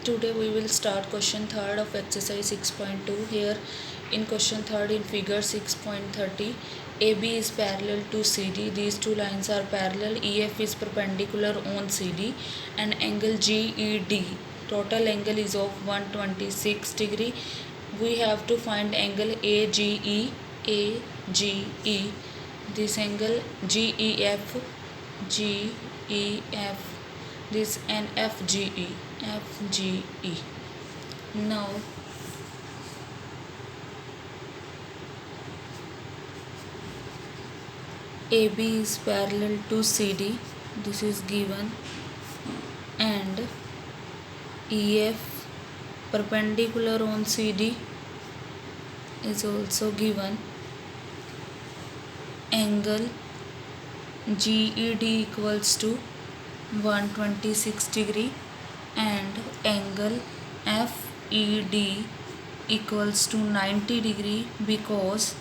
Today we will start question 3rd of exercise 6.2. Here in question 3rd in figure 6.30, AB is parallel to CD. These two lines are parallel. EF is perpendicular on CD and angle GED. Total angle is of 126 degree. We have to find angle AGE. AGE. This angle GEF. GEF. This and FGE. FGE. Now AB is parallel to CD. This is given, and EF perpendicular on CD is also given. Angle GED equals to 126 degree and angle FED equals to 90 degree because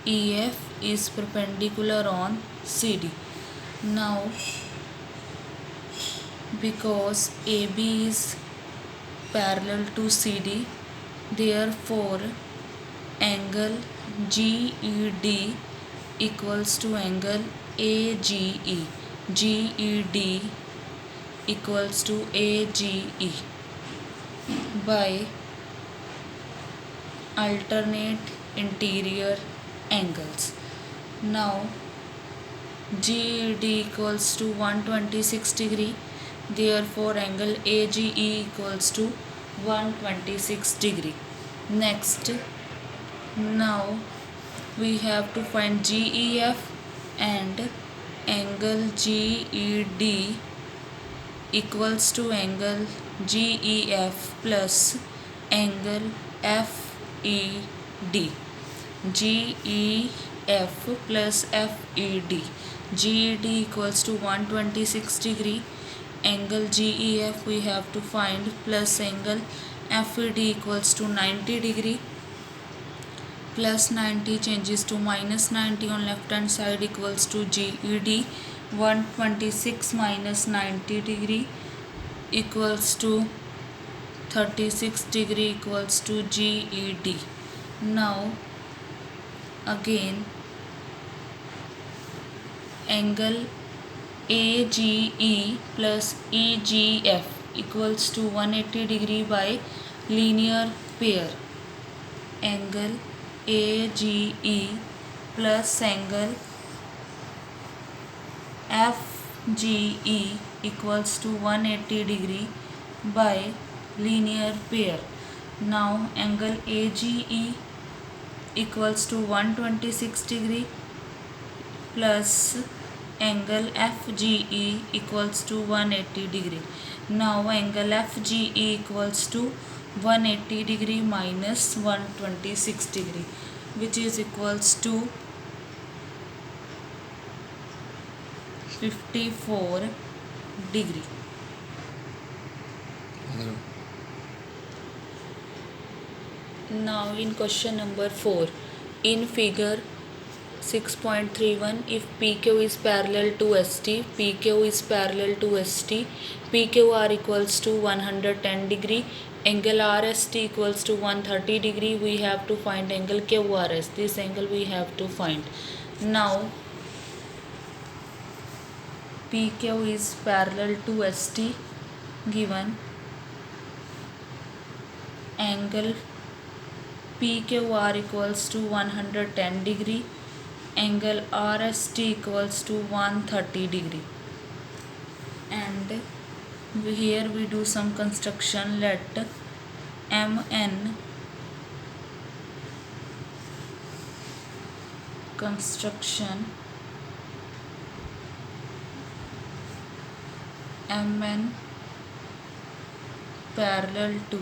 EF is perpendicular on CD. Now because AB is parallel to CD, therefore angle GED equals to angle AGE. GED equals to AGE by alternate interior angles. Now GED equals to 126 degree, therefore angle AGE equals to 126 degree. Next, now we have to find GEF, and angle GED equals to angle GEF plus angle FED. GEF plus FED. GED equals to 126 degree. Angle GEF we have to find plus angle FED equals to 90 degree. Plus 90 changes to minus 90 on left hand side equals to GED. 126 minus 90 degree equals to 36 degree equals to GED. Now again angle AGE plus EGF equals to 180 degree by linear pair. Angle AGE plus angle FGE equals to 180 degree by linear pair. Now angle AGE equals to 126 degree plus angle FGE equals to 180 degree. Now angle FGE equals to 180 degree minus 126 degree, which is equals to 54 degree. Now in question number 4, in figure 6.31, if PQ is parallel to ST, PQ is parallel to ST, PQR equals to 110 degree, angle RST equals to 130 degree, we have to find angle QRS. This angle we have to find. Now PQ is parallel to ST, given angle PQR equals to 110 degree, angle RST equals to 130 degree, and here we do some construction. Let MN construction MN parallel to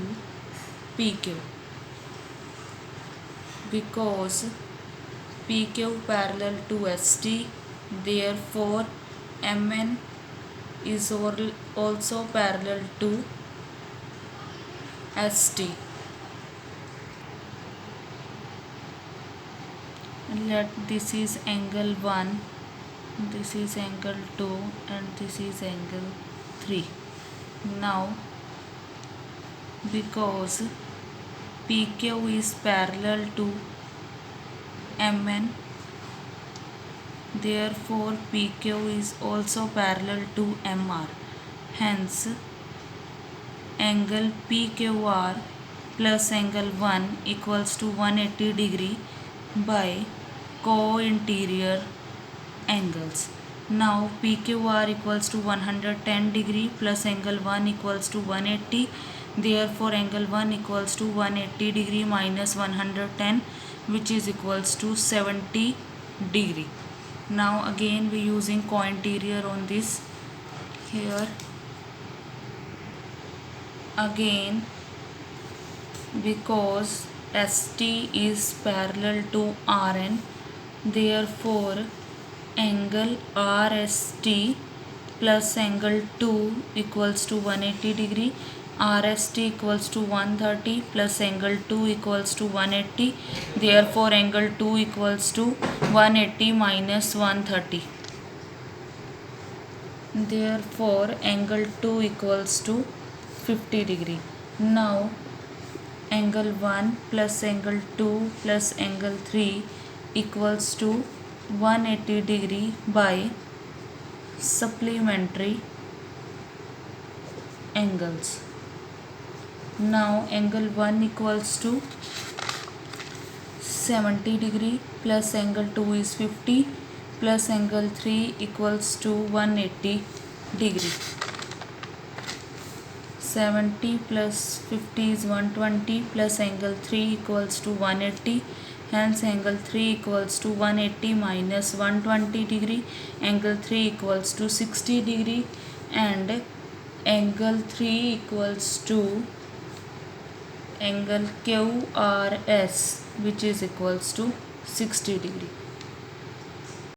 PQ, because PQ parallel to ST, therefore MN is also parallel to ST. Let this is angle 1, this is angle 2, and this is angle 3. Now because PQ is parallel to MN, therefore PQ is also parallel to MR. Hence, angle PQR plus angle 1 equals to 180 degree by co-interior angles. Now PQR equals to 110 degree plus angle 1 equals to 180. Therefore angle 1 equals to 180 degree minus 110, which is equals to 70 degree. Now again we using co-interior on this here. Again, because ST is parallel to RN, therefore angle RST plus angle 2 equals to 180 degree. RST equals to 130 plus angle 2 equals to 180. Therefore angle 2 equals to 180 minus 130. Therefore angle 2 equals to 50 degree. Now angle 1 plus angle 2 plus angle 3 equals to 180 degree by supplementary angles. Now angle 1 equals to 70 degree plus angle 2 is 50 plus angle 3 equals to 180 degree. 70 plus 50 is 120 plus angle 3 equals to 180. Hence angle 3 equals to 180 minus 120 degree. Angle 3 equals to 60 degree and angle 3 equals to angle QRS, which is equals to 60 degree.